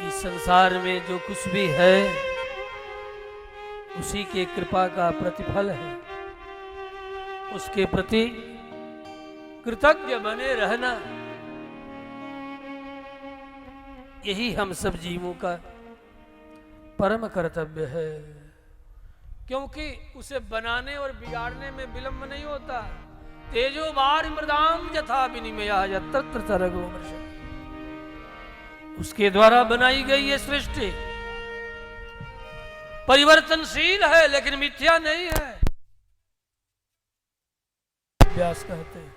इस संसार में जो कुछ भी है उसी के कृपा का प्रतिफल है। उसके प्रति कृतज्ञ बने रहना, यही हम सब जीवों का परम कर्तव्य है। क्योंकि उसे बनाने और बिगाड़ने में विलंब नहीं होता। तेजो वारि मृदाम यथा विनिमया यत्र तरगो वर्षा। उसके द्वारा बनाई गई ये सृष्टि परिवर्तनशील है लेकिन मिथ्या नहीं है। व्यास कहते हैं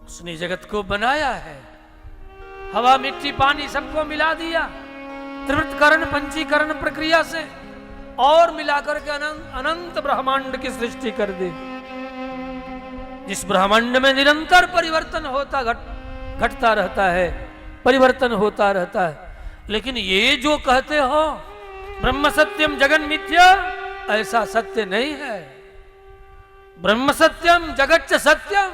उसने जगत को बनाया है, हवा मिट्टी पानी सबको मिला दिया, त्रिवृत्तकरण पंचीकरण प्रक्रिया से और मिलाकर के अनंत ब्रह्मांड की सृष्टि कर दी। जिस ब्रह्मांड में निरंतर परिवर्तन होता घटता रहता है, परिवर्तन होता रहता है। लेकिन ये जो कहते हो ब्रह्म सत्यम जगन मिथ्या, ऐसा सत्य नहीं है। ब्रह्म सत्यम जगत सत्यम,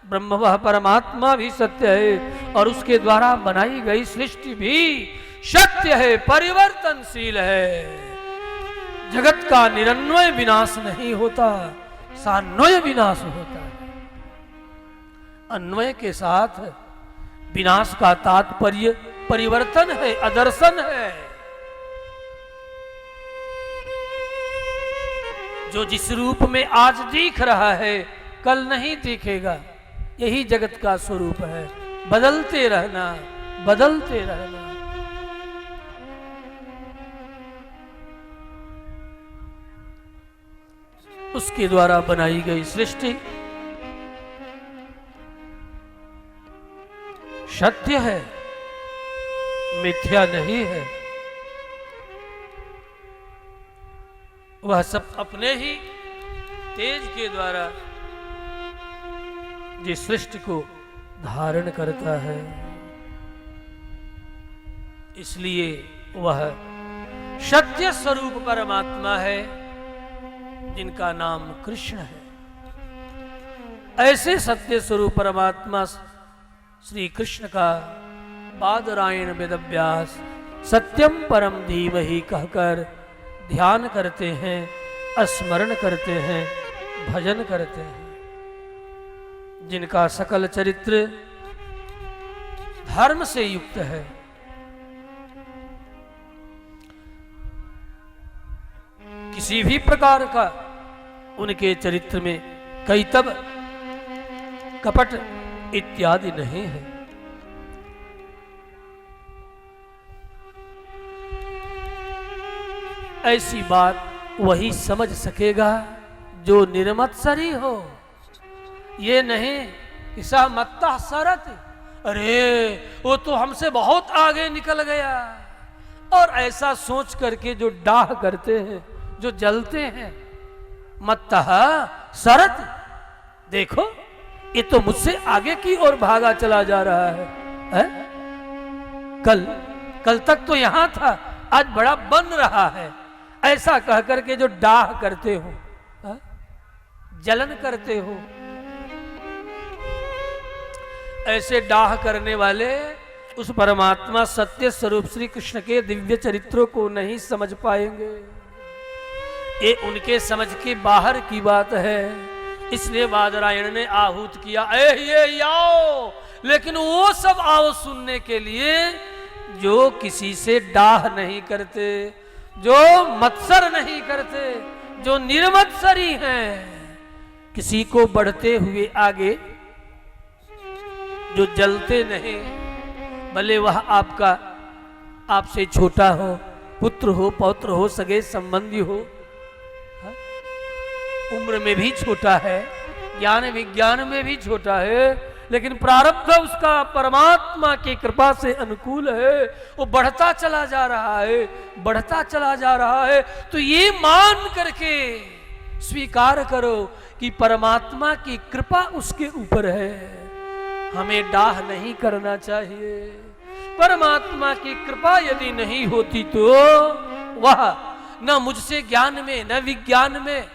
ब्रह्म वह परमात्मा भी सत्य है और उसके द्वारा बनाई गई सृष्टि भी सत्य है, परिवर्तनशील है। जगत का निरन्वय विनाश नहीं होता, सान्वय विनाश होता है। अन्वय के साथ विनाश का तात्पर्य परिवर्तन है, अदर्शन है। जो जिस रूप में आज दिख रहा है कल नहीं दिखेगा, यही जगत का स्वरूप है। बदलते रहना, बदलते रहना। उसके द्वारा बनाई गई सृष्टि सत्य है, मिथ्या नहीं है। वह सब अपने ही तेज के द्वारा जिस सृष्टि को धारण करता है, इसलिए वह सत्य स्वरूप परमात्मा है जिनका नाम कृष्ण है। ऐसे सत्य स्वरूप परमात्मा श्री कृष्ण का बादरायण वेदव्यास सत्यम परम धीमहि कहकर ध्यान करते हैं, स्मरण करते हैं, भजन करते हैं। जिनका सकल चरित्र धर्म से युक्त है, किसी भी प्रकार का उनके चरित्र में कैतव कपट इत्यादि नहीं है। ऐसी बात वही समझ सकेगा जो निर्मत्सरी हो। ये नहीं कि सा मत्ता सरत, अरे वो तो हमसे बहुत आगे निकल गया, और ऐसा सोच करके जो डाह करते हैं, जो जलते हैं, मत्ता सरत, देखो ये तो मुझसे आगे की ओर भागा चला जा रहा है? कल तक तो यहां था, आज बड़ा बन रहा है। ऐसा कह करके जो डाह करते हो, जलन करते हो, ऐसे डाह करने वाले उस परमात्मा सत्य स्वरूप श्री कृष्ण के दिव्य चरित्रों को नहीं समझ पाएंगे। ये उनके समझ के बाहर की बात है। इसलिए बादरायण ने आहूत किया, ये आओ। लेकिन वो सब आओ सुनने के लिए जो किसी से डाह नहीं करते, जो मत्सर नहीं करते, जो निर्मत्सरी हैं। किसी को बढ़ते हुए आगे जो जलते नहीं, भले वह आपसे छोटा हो, पुत्र हो, पौत्र हो, सगे संबंधी हो, उम्र में भी छोटा है, ज्ञान विज्ञान में भी छोटा है, लेकिन प्रारब्ध उसका परमात्मा की कृपा से अनुकूल है। वो बढ़ता चला जा रहा है, बढ़ता चला जा रहा है। तो ये मान करके स्वीकार करो कि परमात्मा की कृपा उसके ऊपर है। हमें डाह नहीं करना चाहिए। परमात्मा की कृपा यदि नहीं होती तो वह न मुझसे ज्ञान में न विज्ञान में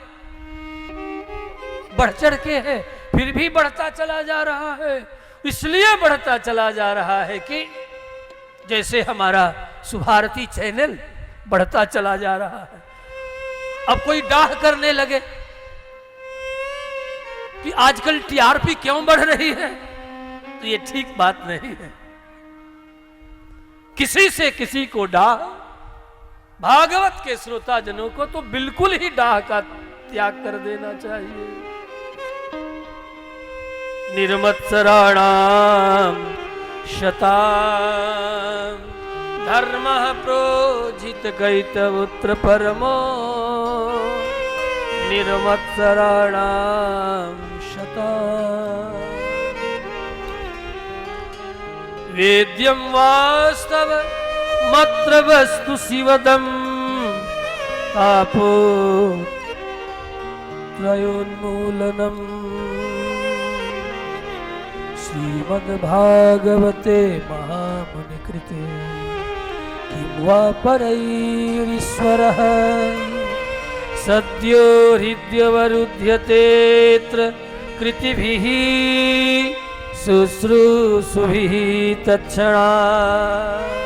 बढ़ चढ़ के है, फिर भी बढ़ता चला जा रहा है। इसलिए बढ़ता चला जा रहा है कि जैसे हमारा सुभारती चैनल बढ़ता चला जा रहा है, अब कोई डाह करने लगे कि आजकल टीआरपी क्यों बढ़ रही है, तो ये ठीक बात नहीं है। किसी से किसी को डाह, भागवत के श्रोता जनों को तो बिल्कुल ही डाह का त्याग कर देना चाहिए। निर्मत्सराणाम शताम धर्मः प्रोजित कैतवुत्र परमो निर्मत्सराणाम शताम वेद्यं वास्तव मत्र वस्तु शिवदम तापो त्रयोन्मूलनम् श्रीमद्भागवते महामुनिकृते किं वा परैरीश्वरः सद्यो हृद्यवरुध्यतेऽत्र कृतिभिः शुश्रूषुभिः तत्क्षणात्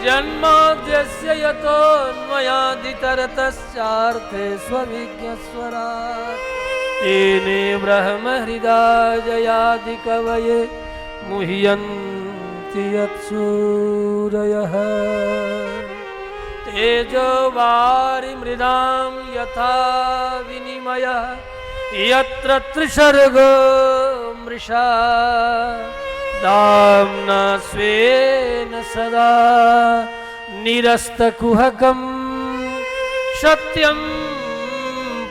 जन्माद्यस्य यतोऽन्वयादितरतश्चार्थे स्वविज्ञस्वरात् तेने ब्रह्महृदाययादिकवये मुह्यन्ति यत्सूरयः तेजो वारिमृदां यथा विनिमयः यत्र त्रिसर्गो मृषा दाम्ना स्वेन सदा निरस्तकुहकं सत्यं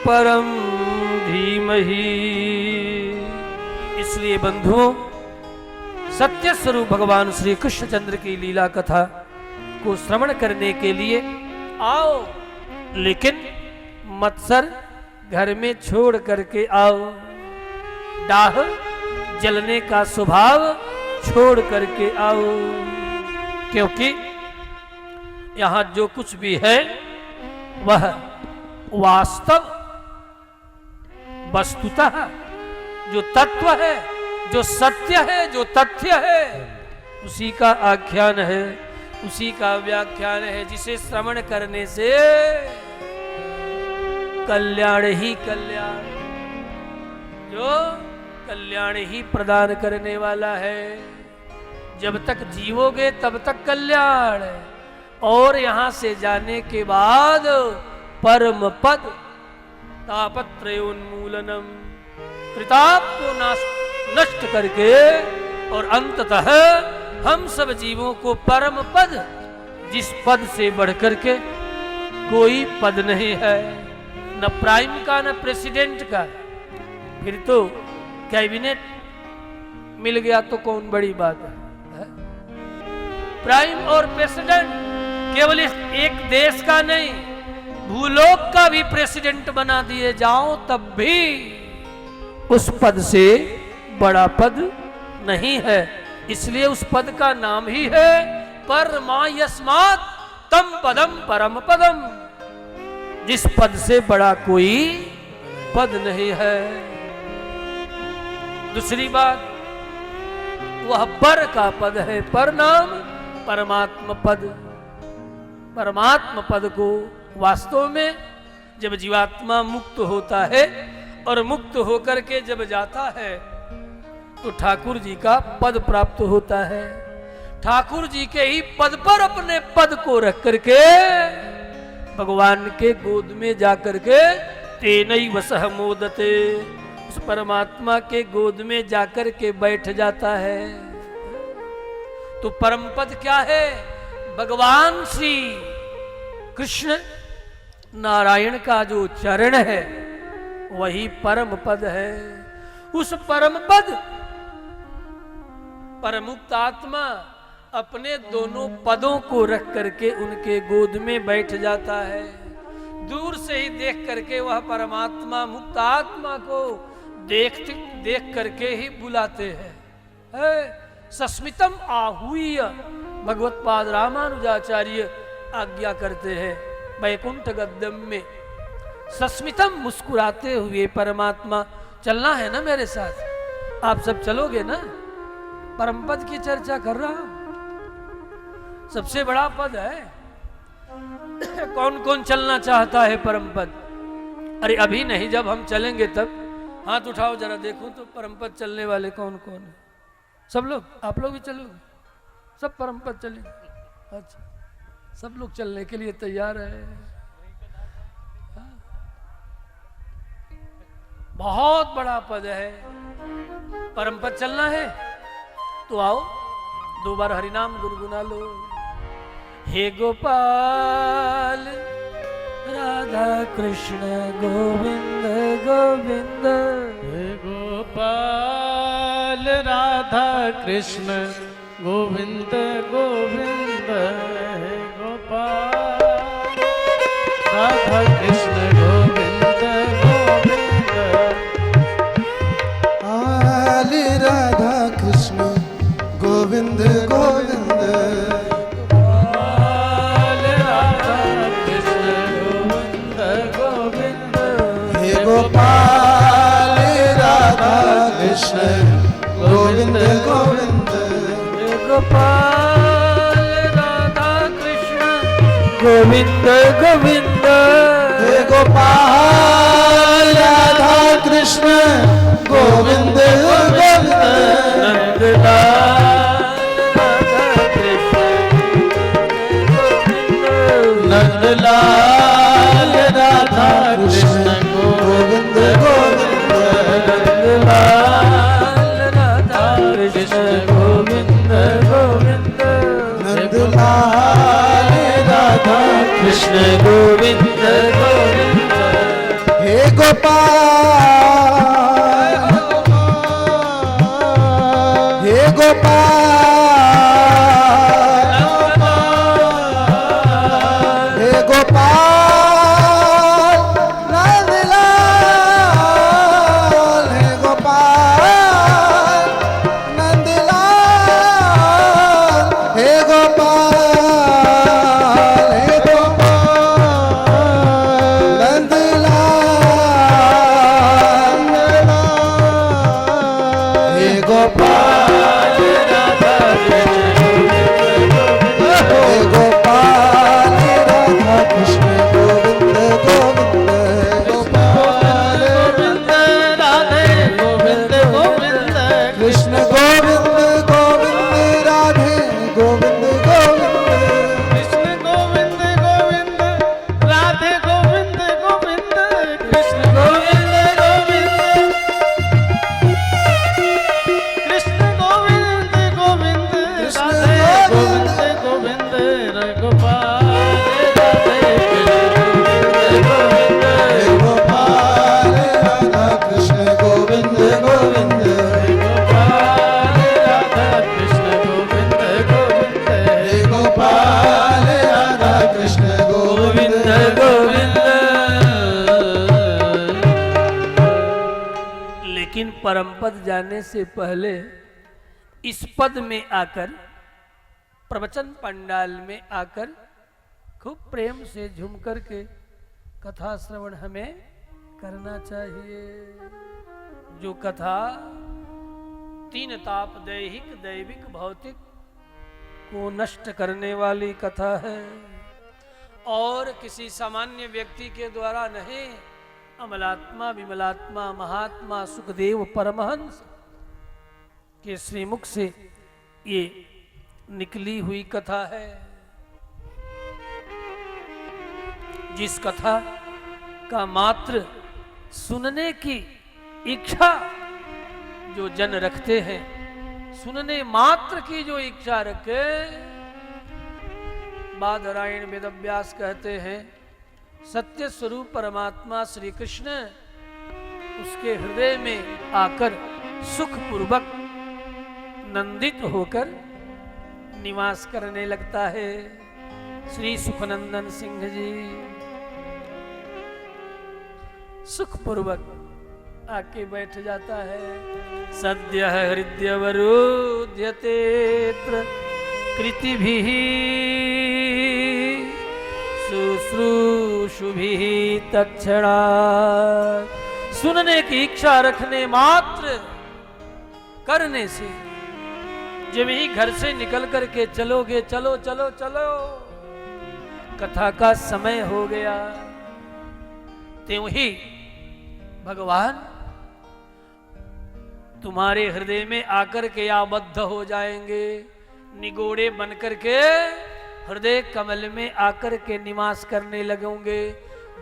परम धीमहि। इसलिए बंधुओं, सत्य स्वरूप भगवान श्री कृष्णचंद्र की लीला कथा को श्रवण करने के लिए आओ, लेकिन मत्सर घर में छोड़ करके आओ, डाह जलने का स्वभाव छोड़ करके आओ, क्योंकि यहां जो कुछ भी है वह वास्तव वस्तुतः जो तत्व है, जो सत्य है, जो तथ्य है, उसी का आख्यान है, उसी का व्याख्यान है, जिसे श्रवण करने से कल्याण ही कल्याण, जो कल्याण ही प्रदान करने वाला है। जब तक जीवोगे तब तक कल्याण, और यहां से जाने के बाद परम पद तापत्रयोन्मूलनम, त्रिताप को नष्ट करके और अंततः हम सब जीवों को परम पद, जिस पद से बढ़कर के कोई पद नहीं है, न प्राइम का न प्रेसिडेंट का, फिर तो कैबिनेट मिल गया तो कौन बड़ी बात है। प्राइम और प्रेसिडेंट केवल एक देश का नहीं, भूलोक का भी प्रेसिडेंट बना दिए जाओ तब भी उस पद से बड़ा पद नहीं है। इसलिए उस पद का नाम ही है परमायस्मात् तम पदम परम पदम, जिस पद से बड़ा कोई पद नहीं है। दूसरी बात, वह पर का पद है, पर नाम परमात्म पद। परमात्म पद को वास्तव में जब जीवात्मा मुक्त होता है और मुक्त होकर के जब जाता है तो ठाकुर जी का पद प्राप्त होता है। ठाकुर जी के ही पद पर अपने पद को रख करके भगवान के गोद में जाकर के तेनैव सह मोदते, उस परमात्मा के गोद में जाकर के बैठ जाता है। तो परम पद क्या है? भगवान श्री कृष्ण नारायण का जो चरण है वही परम पद है। उस परम पद परमुक्त आत्मा अपने दोनों पदों को रख करके उनके गोद में बैठ जाता है। दूर से ही देख करके वह परमात्मा मुक्त आत्मा को देख करके ही बुलाते हैं। सस्मितम आहूय भगवत पाद रामानुजाचार्य आज्ञा करते हैं वैकुंठ गद्यम में, सस्मितम मुस्कुराते हुए परमात्मा। चलना है ना मेरे साथ? आप सब चलोगे ना? परमपद की चर्चा कर रहा हूं। सबसे बड़ा पद है। कौन कौन चलना चाहता है परम पद? अरे अभी नहीं, जब हम चलेंगे तब। हाथ उठाओ जरा, देखो तो परम पद चलने वाले कौन कौन है। सब लोग, आप लोग भी चलोगे? सब परम पद चलेंगे? अच्छा, सब लोग चलने के लिए तैयार है। बहुत बड़ा पद है, परम पद चलना है तो आओ, 2 बार हरिनाम गुनगुना लो। हे गोपाल राधा कृष्ण गोविंद गोविंद, हे गोपाल राधा कृष्ण गोविंद गोविंद, हे गोपाल राधा कृष्ण गोविंद गोविंद, आले राधा कृष्ण गोविंद गोविंद, गोपाल राधा कृष्ण गोविंद गोविंद, गोपाल राधा कृष्ण गोविंद गोविंद, हे गोपाल राधा कृष्ण गोविंद गोविंद, नंदलाल राधा कृष्ण गोविंद गोविंद गोविंद, नंदलाल राधा कृष्ण गोविंद गोविंद, नंदलाल राधा कृष्ण गोविंद गोविंद, हे गोपाल, हे गोपाल, हे गोपाल नंदलाल, हे गोपाल नंदलाल, हे गोपाल, हे गोपाल नंदलाल, हे गोपाल राधा कृष्ण गोविंद गोविंद, गोपाल गोविंद राधे गोविंद गोविंद, कृष्ण गोविंद गोविंद राधे गोविंद गोविंद, कृष्ण गोविंद गोविंद राधे गोविंद गोविंद, कृष्ण गोविंद गोविंद, कृष्ण गोविंद गोविंद राधे गोविंद गोविंद, गोपाल राधे गोपाल राधा कृष्ण गोविंद गोविंद, गोपाल राधा कृष्ण गोविंद गोविंद, लेकिन परम पद जाने से पहले इस पद में आकर, प्रवचन पंडाल में आकर खूब प्रेम से झूम करके कथा श्रवण हमें करना चाहिए। जो कथा 3 ताप दैहिक दैविक भौतिक को नष्ट करने वाली कथा है, और किसी सामान्य व्यक्ति के द्वारा नहीं, अमलात्मा विमलात्मा महात्मा सुखदेव परमहंस के श्रीमुख से ये निकली हुई कथा है। जिस कथा का मात्र सुनने की इच्छा जो जन रखते हैं, सुनने मात्र की जो इच्छा रखे, बादरायण वेदव्यास कहते हैं सत्य स्वरूप परमात्मा श्री कृष्ण उसके हृदय में आकर सुखपूर्वक नंदित होकर निवास करने लगता है। श्री सुखनंदन सिंह जी सुखपूर्वक आके बैठ जाता है। सद्य हृदयवरुध्यतेत्र कृतिभिः शुश्रूषुभिः तत्क्षणात्। सुनने की इच्छा रखने मात्र करने से जब ही घर से निकल करके चलोगे, चलो चलो चलो, कथा का समय हो गया, त्यों ही भगवान तुम्हारे हृदय में आकर के आबद्ध हो जाएंगे, निगोड़े बन करके हृदय कमल में आकर के निवास करने लगेंगे।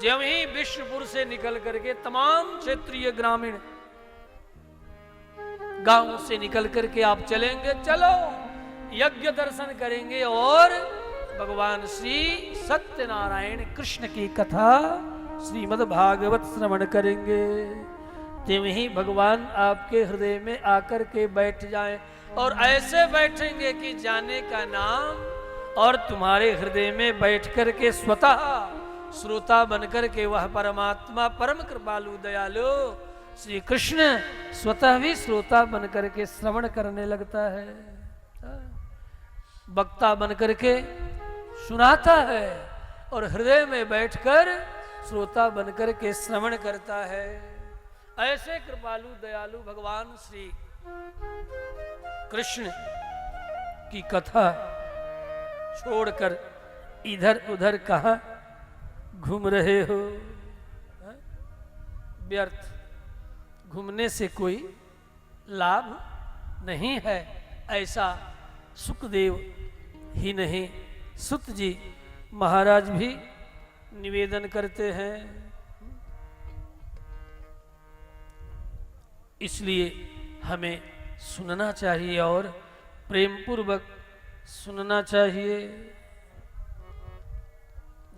जब ही विष्णुपुर से निकल करके तमाम क्षेत्रीय ग्रामीण गांव से निकल करके आप चलेंगे, चलो यज्ञ दर्शन करेंगे और भगवान श्री सत्यनारायण कृष्ण की कथा श्रीमद् भागवत श्रवण करेंगे। त्यों ही भगवान आपके हृदय में आकर के बैठ जाएं और ऐसे बैठेंगे कि जाने का नाम, और तुम्हारे हृदय में बैठ करके स्वतः श्रोता बनकर के वह परमात्मा परम कृपालु दयालु श्री कृष्ण स्वतः भी श्रोता बनकर के श्रवण करने लगता है, वक्ता बनकर के सुनाता है और हृदय में बैठकर श्रोता बनकर के श्रवण करता है। ऐसे कृपालु दयालु भगवान श्री कृष्ण की कथा छोड़कर इधर उधर कहां घूम रहे हो? व्यर्थ घूमने से कोई लाभ नहीं है, ऐसा सुखदेव ही नहीं सुत जी महाराज भी निवेदन करते हैं। इसलिए हमें सुनना चाहिए और प्रेम पूर्वक सुनना चाहिए।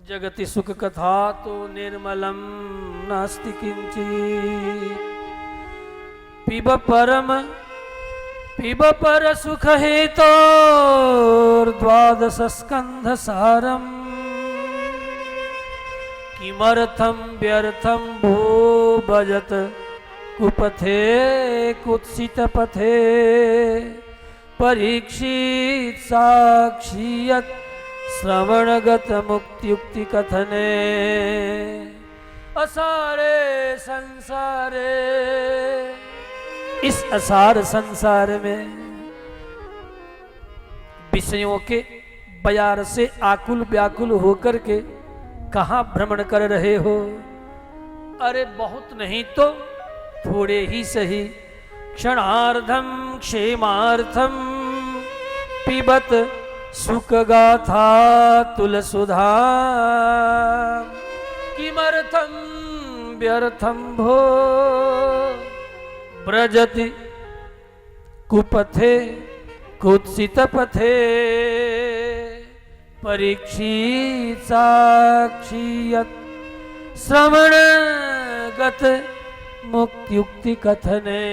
जगति सुख कथा तो निर्मलम नास्ति किंचित्, पिब पर सुख हेतो द्वादश स्कंध सारम, किमर्थम व्यर्थम भो भजत कुपथे कुत्सित पथे, परीक्षित साक्षियत श्रवणगत मुक्त्युक्ति कथने, असारे संसारे। इस असार संसार में विषयों के बयार से आकुल व्याकुल होकर के कहां भ्रमण कर रहे हो? अरे बहुत नहीं तो थोड़े ही सही, क्षणार्धम क्षेमार्थम पिबत सुख गाथा तुलसुधा, किमर्थम व्यर्थम भो ब्रजति कुपथे कुत्सित पथे, परीक्षित साक्षियत श्रवणगत मुक्त्युक्ति कथने।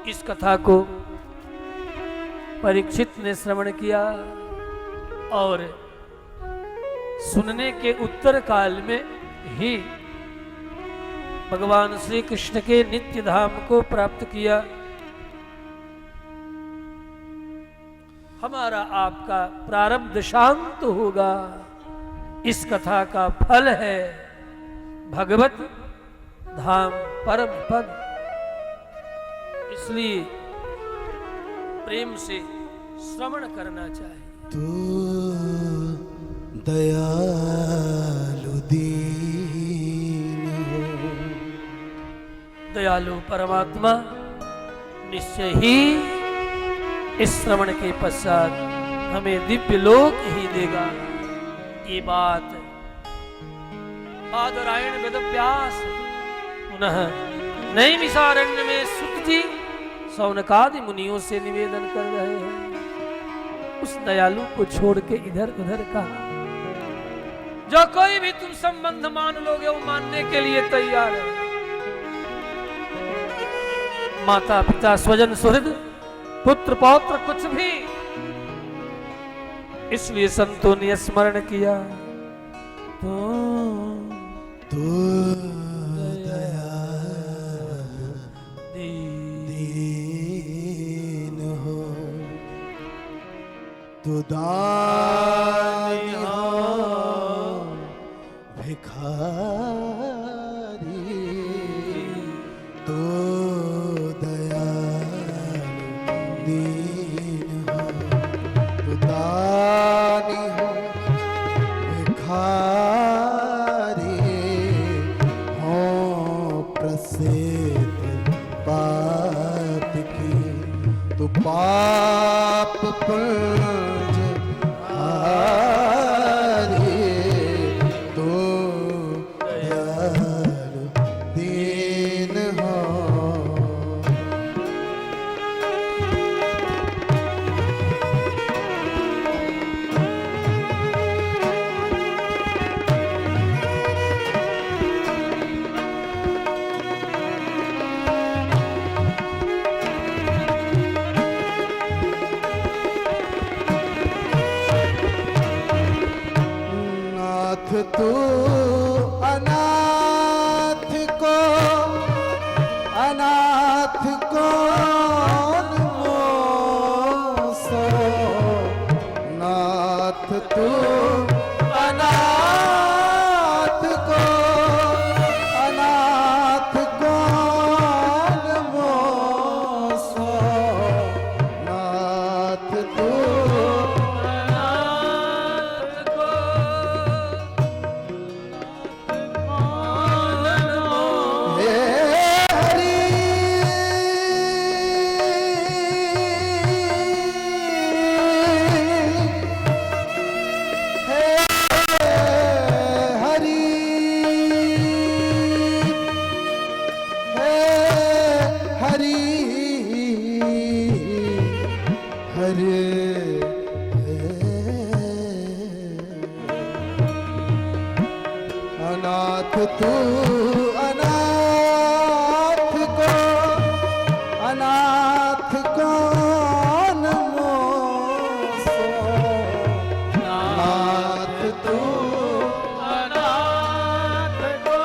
इस कथा को परीक्षित ने श्रवण किया और सुनने के उत्तर काल में ही भगवान श्री कृष्ण के नित्य धाम को प्राप्त किया। हमारा आपका प्रारब्ध शांत होगा, इस कथा का फल है भगवत धाम परम पद। इसलिए प्रेम से श्रवण करना चाहिए। तू दयालु दीन हो, दयालु परमात्मा निश्चय ही इस श्रवण के पश्चात हमें दिव्य लोक ही देगा। ये बात बादरायण वेदव्यास पुनः नैमिषारण्य में सुत जी सौनकादि मुनियों से निवेदन कर रहे हैं। उस दयालु को छोड़ के इधर उधर कहा। जो कोई भी तुम संबंध मान लोगे वो मानने के लिए तैयार है। माता पिता स्वजन सुहृद पुत्र पौत्र कुछ भी। इसलिए संतों ने स्मरण किया, तू दयालु दीन हो, तू दानी हो भिखारी, तू दयालु दीन हो तू दानी हो भिखारी हो प्रसिद्ध बात की तू पाप पुंज हारी तू दयालु दीन हो नाथ तू अनाथ को मोसो नाथ तू अनाथ कौन मोसो नाथ तू हे हरि हे हरि हे हरि हरे अनाथ तू अनाथ कौन मोसो नाथ तू अनाथ को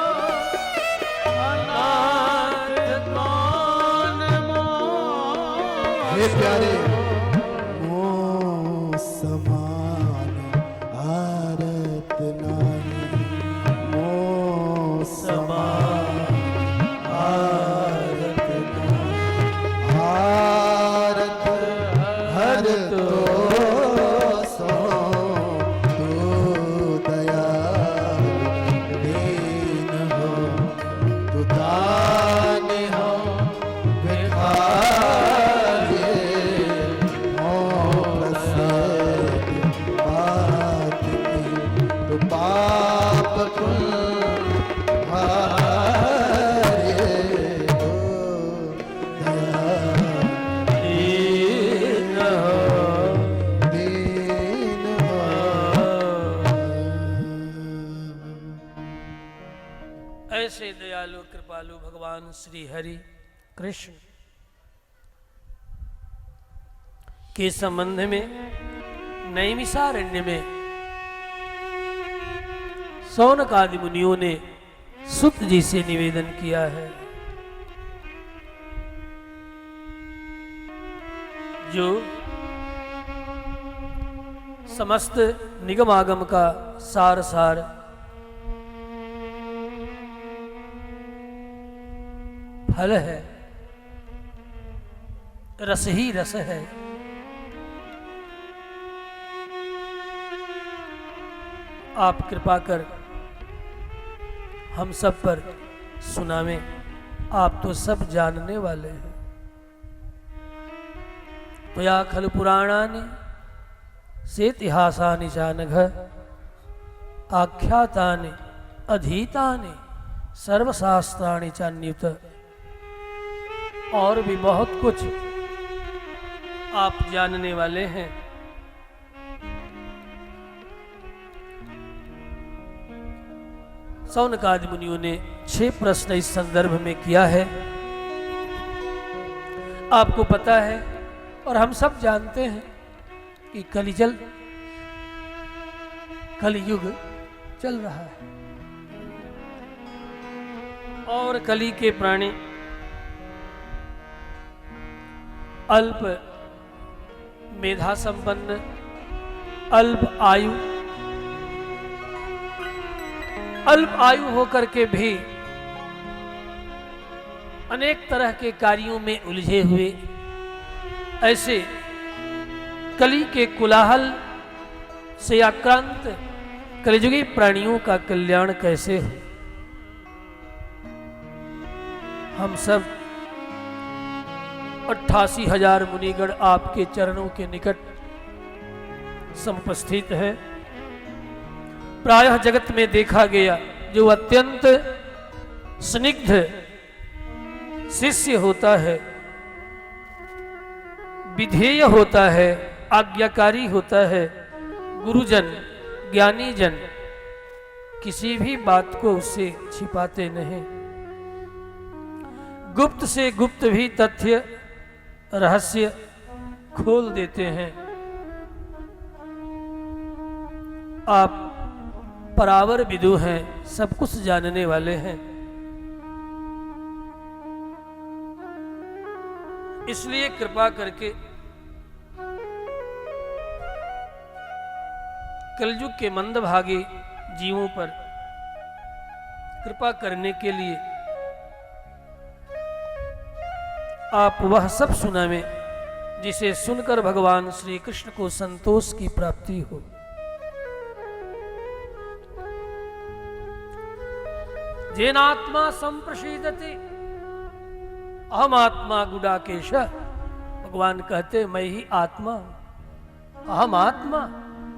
अनाथ कौन मोह हे प्यारे मो समान आरत नारी मो समान आरत नारी आरत हर तो सो तू दयालु दीन हो तू दानी हो भिखारी हो प्रसिद्ध बात की तू पाप हारे हो दीन हो ऐसे दयालु कृपालु भगवान श्री हरि कृष्ण के संबंध में नैमिषारण्य में सौनक आदि मुनियों ने सुत जी से निवेदन किया है। जो समस्त निगमागम का सार फल है, रस ही रस है। आप कृपा कर हम सब पर सुनावें, आप तो सब जानने वाले हैं। तो या खल पुराणानि सेतिहासानि चानघ आख्यातानि अधीतानि सर्वशास्त्राणि चान्युत। और भी बहुत कुछ आप जानने वाले हैं। सौनक आदि मुनियों ने 6 प्रश्न इस संदर्भ में किया है। आपको पता है और हम सब जानते हैं कि कलियुग चल रहा है और कली के प्राणी अल्प मेधा संपन्न, अल्प आयु होकर के भी अनेक तरह के कार्यों में उलझे हुए ऐसे कली के कोलाहल से आक्रांत कलिजुगी प्राणियों का कल्याण कैसे हो। हम सब 88,000 मुनिगण आपके चरणों के निकट समुपस्थित है। प्रायः जगत में देखा गया जो अत्यंत स्निग्ध शिष्य होता है, विधेय होता है, आज्ञाकारी होता है, गुरुजन ज्ञानी जन किसी भी बात को उससे छिपाते नहीं। गुप्त से गुप्त भी तथ्य रहस्य खोल देते हैं। आप परावर विदु हैं, सब कुछ जानने वाले हैं। इसलिए कृपा करके कलयुग के मंदभागी जीवों पर कृपा करने के लिए आप वह सब सुनावें जिसे सुनकर भगवान श्री कृष्ण को संतोष की प्राप्ति हो। जेनात्मा संप्रसीदति अहम आत्मा गुडाकेश। भगवान कहते मैं ही आत्मा हूं, अहम आत्मा।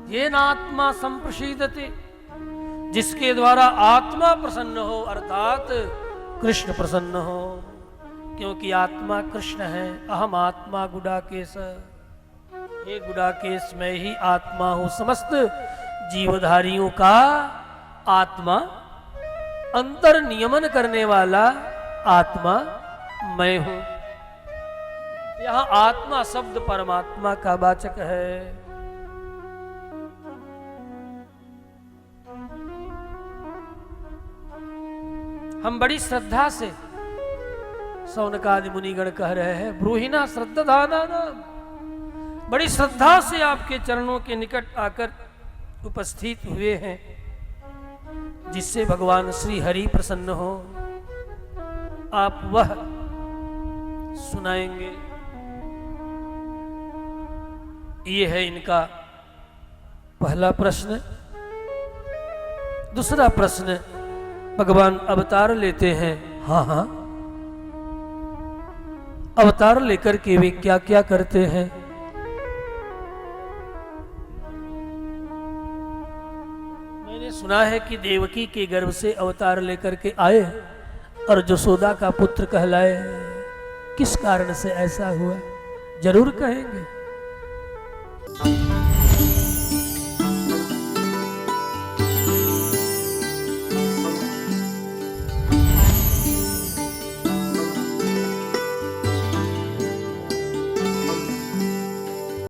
येनात्मा संप्रसीदति, जिसके द्वारा आत्मा प्रसन्न हो अर्थात कृष्ण प्रसन्न हो, क्योंकि आत्मा कृष्ण है। अहम आत्मा गुडाकेश, हे गुडाकेश मैं ही आत्मा हूं, समस्त जीवधारियों का आत्मा, अंतर नियमन करने वाला आत्मा मैं हूं। यहां आत्मा शब्द परमात्मा का वाचक है। हम बड़ी श्रद्धा से, सौनकादि मुनिगण कह रहे हैं, ब्रूहिना श्रद्धाना नाम, बड़ी श्रद्धा से आपके चरणों के निकट आकर उपस्थित हुए हैं, जिससे भगवान श्री हरि प्रसन्न हो। आप वह सुनाएंगे। ये है इनका पहला प्रश्न। दूसरा प्रश्न, भगवान अवतार लेते हैं। हाँ हाँ, अवतार लेकर के वे क्या क्या करते हैं? मैंने सुना है कि देवकी के गर्भ से अवतार लेकर के आए और जसोदा का पुत्र कहलाए। किस कारण से ऐसा हुआ जरूर कहेंगे।